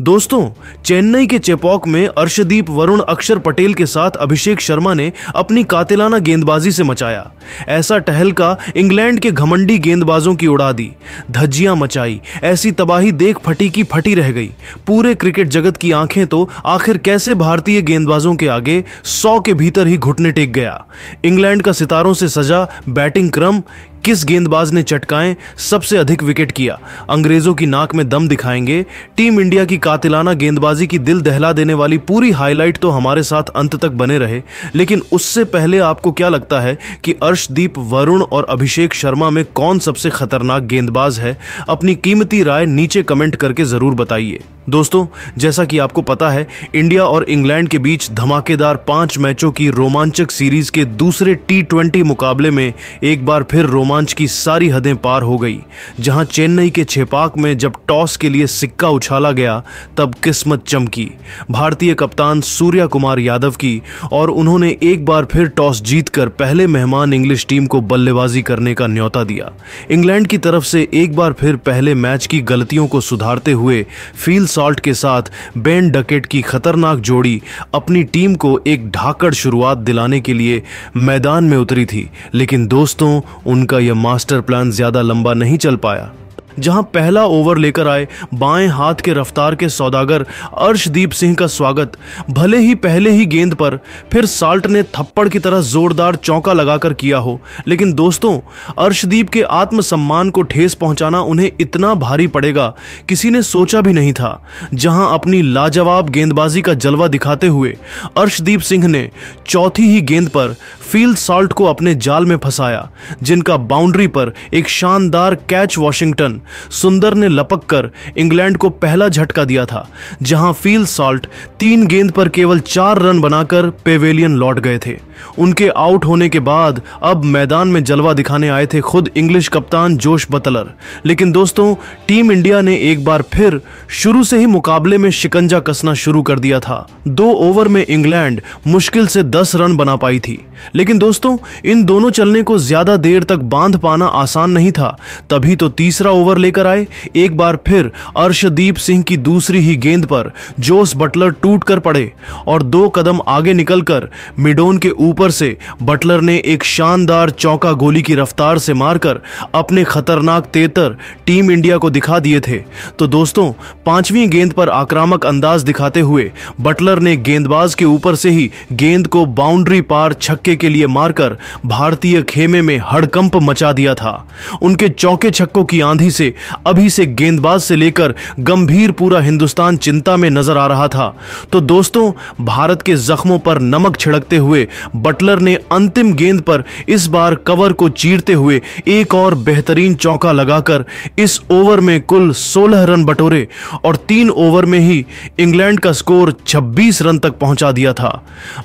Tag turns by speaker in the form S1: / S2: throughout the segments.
S1: दोस्तों, चेन्नई के चेपॉक में अर्शदीप वरुण अक्षर पटेल के साथ अभिषेक शर्मा ने अपनी कातिलाना गेंदबाजी से मचाया। ऐसा टहलका इंग्लैंड के घमंडी गेंदबाजों की उड़ा दी, धज्जियां मचाई। ऐसी तबाही देख फटी की फटी रह गई। पूरे क्रिकेट जगत की आंखें तो आखिर कैसे भारतीय गेंदबाजों के आगे 100 के भीतर ही घुटने टेक गया। इंग्लैंड का सितारों से सजा बैटिंग क्रम, किस गेंदबाज ने चटकाएं सबसे अधिक विकेट किया, अंग्रेजों की नाक में दम दिखाएंगे। टीम इंडिया की कातिलाना गेंदबाजी की दिल दहला देने वाली पूरी हाईलाइट तो हमारे साथ अंत तक बने रहे। लेकिन उससे पहले आपको क्या लगता है कि अर्शदीप वरुण और अभिषेक शर्मा में कौन सबसे खतरनाक गेंदबाज है? अपनी कीमती राय नीचे कमेंट करके जरूर बताइए। दोस्तों, जैसा कि आपको पता है, इंडिया और इंग्लैंड के बीच धमाकेदार 5 मैचों की रोमांचक सीरीज के दूसरे T20 मुकाबले में एक बार फिर रोमांच की सारी हदें पार हो गई। जहां चेन्नई के चेपाक में जब टॉस के लिए सिक्का उछाला गया, तब किस्मत चमकी भारतीय कप्तान सूर्या कुमार यादव की, और उन्होंने एक बार फिर टॉस जीतकर पहले मेहमान इंग्लिश टीम को बल्लेबाजी करने का न्योता दिया। इंग्लैंड की तरफ से एक बार फिर पहले मैच की गलतियों को सुधारते हुए फील सॉल्ट के साथ बेन डकेट की खतरनाक जोड़ी अपनी टीम को एक ढाकड़ शुरुआत दिलाने के लिए मैदान में उतरी थी। लेकिन दोस्तों, उनका यह मास्टर प्लान ज्यादा लंबा नहीं चल पाया। जहां पहला ओवर लेकर आए बाएं हाथ के रफ्तार के सौदागर अर्शदीप सिंह का स्वागत भले ही पहले ही गेंद पर फिर साल्ट ने थप्पड़ की तरह जोरदार चौका लगाकर किया हो, लेकिन दोस्तों, अर्शदीप के आत्मसम्मान को ठेस पहुंचाना उन्हें इतना भारी पड़ेगा किसी ने सोचा भी नहीं था। जहां अपनी लाजवाब गेंदबाजी का जलवा दिखाते हुए अर्शदीप सिंह ने चौथी ही गेंद पर फील्ड सॉल्ट को अपने जाल में फंसाया, जिनका बाउंड्री पर एक शानदार कैच वॉशिंगटन सुंदर ने लपक कर इंग्लैंड को पहला झटका दिया था। जहां फील्ड सॉल्ट 3 गेंद पर केवल 4 रन बनाकर पेवेलियन लौट गए थे। उनके आउट होने के बाद अब मैदान में जलवा दिखाने आए थे खुद इंग्लिश कप्तान जोश बटलर। लेकिन दोस्तों, टीम इंडिया ने एक बार फिर शुरू से ही मुकाबले में शिकंजा कसना शुरू कर दिया था। 2 ओवर में इंग्लैंड मुश्किल से 10 रन बना पाई थी। लेकिन दोस्तों, इन दोनों चलने को ज्यादा देर तक बांध पाना आसान नहीं था। तभी तो तीसरा ओवर लेकर आए। एक बार फिर अर्शदीप सिंह की दूसरी ही गेंद पर जोश बटलर टूट कर पड़े और 2 कदम आगे निकलकर मिडोन के ऊपर से बटलर ने एक शानदार चौका गोली की रफ्तार से मारकर अपने खतरनाक तेतर टीम इंडिया को दिखा दिए थे। तो दोस्तों, 5वीं गेंद पर आक्रामक अंदाज दिखाते हुए बटलर ने गेंदबाज के ऊपर से ही गेंद को बाउंड्री पार छक्के के लिए मारकर भारतीय खेमे में हड़कंप मचा दिया था। उनके चौके छक्कों की आंधी से अभी से गेंदबाज से लेकर गंभीर पूरा हिंदुस्तान चिंता में नजर आ रहा था। तो दोस्तों, भारत के जख्मों पर नमक छिड़कते हुए बटलर ने अंतिम गेंद पर इस बार कवर को चीरते हुए एक और बेहतरीन चौका लगाकर इस ओवर में कुल 16 रन बटोरे और 3 ओवर में ही इंग्लैंड का स्कोर 26 रन तक पहुंचा दिया था।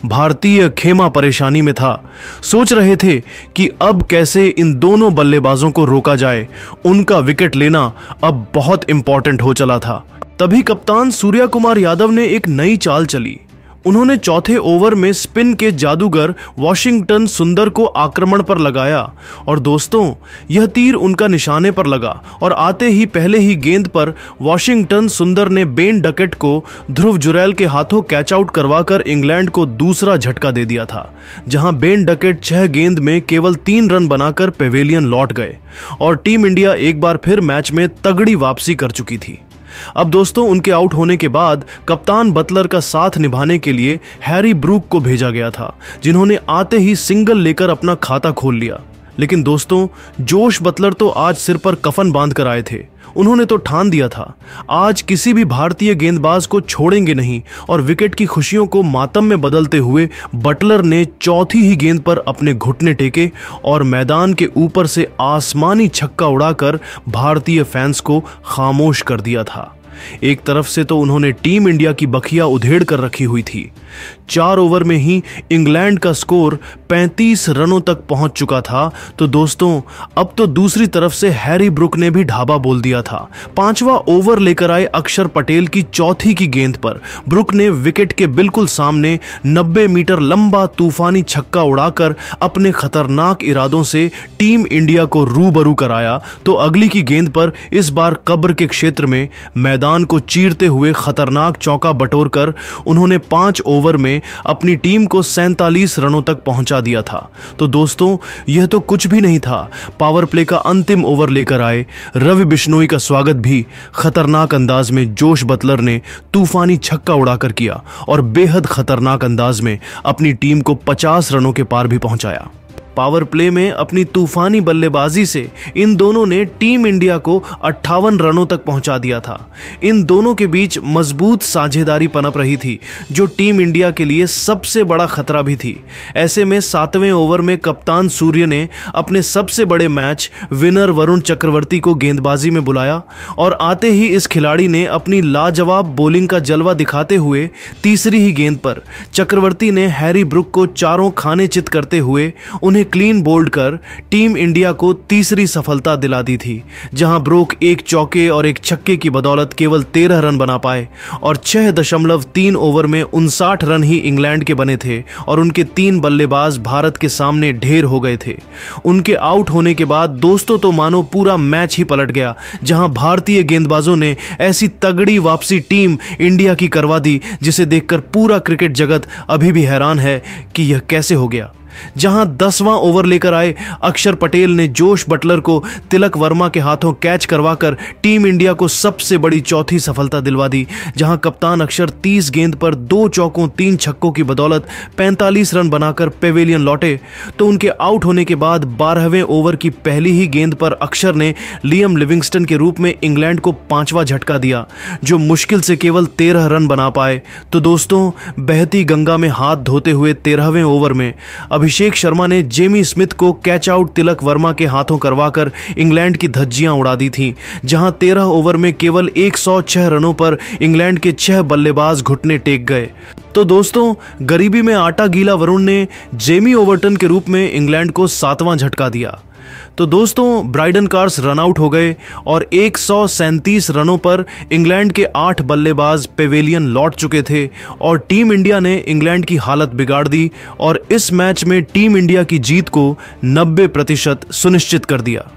S1: भारतीय खेमा परेशानी में था। सोच रहे थे कि अब कैसे इन दोनों बल्लेबाजों को रोका जाए। उनका विकेट लेना अब बहुत इंपॉर्टेंट हो चला था। तभी कप्तान सूर्या कुमार यादव ने एक नई चाल चली। उन्होंने चौथे ओवर में स्पिन के जादूगर वॉशिंगटन सुंदर को आक्रमण पर लगाया और दोस्तों, यह तीर उनका निशाने पर लगा और आते ही पहले ही गेंद पर वॉशिंगटन सुंदर ने बेन डकेट को ध्रुव जुरैल के हाथों कैच आउट करवाकर इंग्लैंड को दूसरा झटका दे दिया था। जहां बेन डकेट 6 गेंद में केवल 3 रन बनाकर पेवेलियन लौट गए और टीम इंडिया एक बार फिर मैच में तगड़ी वापसी कर चुकी थी। अब दोस्तों, उनके आउट होने के बाद कप्तान बटलर का साथ निभाने के लिए हैरी ब्रूक को भेजा गया था, जिन्होंने आते ही सिंगल लेकर अपना खाता खोल लिया। लेकिन दोस्तों, जोश बटलर तो आज सिर पर कफन बांध कर आए थे। उन्होंने तो ठान दिया था, आज किसी भी भारतीय गेंदबाज को छोड़ेंगे नहीं, और विकेट की खुशियों को मातम में बदलते हुए बटलर ने चौथी ही गेंद पर अपने घुटने टेके और मैदान के ऊपर से आसमानी छक्का उड़ाकर भारतीय फैंस को खामोश कर दिया था। एक तरफ से तो उन्होंने टीम इंडिया की बखिया उधेड़ कर रखी हुई थी, 4 ओवर में ही इंग्लैंड का स्कोर 35 रनों तक पहुंच चुका था। तो दोस्तों अब तो दूसरी तरफ से हैरी ब्रुक ने भी ढाबा बोल दिया था। 5वां ओवर लेकर आए अक्षर पटेल की चौथी की गेंद पर ब्रुक ने विकेट के बिल्कुल सामने 90 मीटर लंबा तूफानी छक्का उड़ाकर अपने खतरनाक इरादों से टीम इंडिया को रूबरू कराया। तो अगली की गेंद पर इस बार कब्र के क्षेत्र में मैदान को चीरते हुए खतरनाक चौका बटोरकर उन्होंने 5 ओवर में अपनी टीम को 47 रनों तक पहुंचा दिया था। तो दोस्तों यह तो कुछ भी नहीं था। पावर प्ले का अंतिम ओवर लेकर आए रवि बिश्नोई का स्वागत भी खतरनाक अंदाज में जोश बटलर ने तूफानी छक्का उड़ाकर किया और बेहद खतरनाक अंदाज में अपनी टीम को 50 रनों के पार भी पहुंचाया। पावर प्ले में अपनी तूफानी बल्लेबाजी से इन दोनों ने टीम इंडिया को 58 रनों तक पहुंचा दिया था। इन दोनों के बीच मजबूत साझेदारी पनप रही थी जो टीम इंडिया के लिए सबसे बड़ा खतरा भी थी। ऐसे में 7वें ओवर में कप्तान सूर्य ने अपने सबसे बड़े मैच विनर वरुण चक्रवर्ती को गेंदबाजी में बुलाया और आते ही इस खिलाड़ी ने अपनी लाजवाब बॉलिंग का जलवा दिखाते हुए तीसरी ही गेंद पर चक्रवर्ती ने हैरी ब्रुक को चारों खाने चित करते हुए उन्हें क्लीन बोल्ड कर टीम इंडिया को तीसरी सफलता दिला दी थी, जहां ब्रुक एक चौके और एक छक्के की बदौलत केवल 13 रन बना पाए और 6.3 ओवर में 59 रन ही इंग्लैंड के बने थे और उनके 3 बल्लेबाज भारत के सामने ढेर हो गए थे। उनके आउट होने के बाद दोस्तों तो मानो पूरा मैच ही पलट गया, जहां भारतीय गेंदबाजों ने ऐसी तगड़ी वापसी टीम इंडिया की करवा दी जिसे देखकर पूरा क्रिकेट जगत अभी भी हैरान है कि यह कैसे हो गया। जहां 10वां ओवर लेकर आए अक्षर पटेल ने जोश बटलर को तिलक वर्मा के हाथों कैच करवाकर टीम इंडिया को सबसे बड़ी चौथी सफलता दिलवा दी, जहां कप्तान अक्षर 30 गेंद पर 2 चौकों 3 छक्कों की बदौलत 45 रन बनाकर पेवेलियन लौटे। तो उनके आउट होने के बाद 12वें ओवर की पहली ही गेंद पर अक्षर ने लियम लिविंगस्टन के रूप में इंग्लैंड को 5वां झटका दिया, जो मुश्किल से केवल 13 रन बना पाए। तो दोस्तों बहती गंगा में हाथ धोते हुए 13वें ओवर में अभिषेक शर्मा ने जेमी स्मिथ को कैच आउट तिलक वर्मा के हाथों करवाकर इंग्लैंड की धज्जियां उड़ा दी थीं, जहां 13 ओवर में केवल 106 रनों पर इंग्लैंड के 6 बल्लेबाज घुटने टेक गए। तो दोस्तों गरीबी में आटा गीला वरुण ने जेमी ओवर्टन के रूप में इंग्लैंड को 7वां झटका दिया। तो दोस्तों ब्राइडन कार्स रन आउट हो गए और 137 रनों पर इंग्लैंड के 8 बल्लेबाज पेवेलियन लौट चुके थे और टीम इंडिया ने इंग्लैंड की हालत बिगाड़ दी और इस मैच में टीम इंडिया की जीत को 90% सुनिश्चित कर दिया।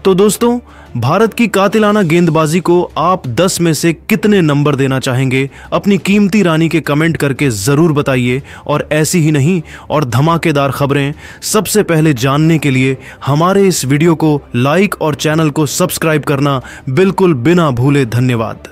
S1: तो दोस्तों भारत की कातिलाना गेंदबाजी को आप 10 में से कितने नंबर देना चाहेंगे? अपनी कीमती रानी के कमेंट करके जरूर बताइए। और ऐसी ही नहीं और धमाकेदार खबरें सबसे पहले जानने के लिए हमारे इस वीडियो को लाइक और चैनल को सब्सक्राइब करना बिल्कुल बिना भूले। धन्यवाद।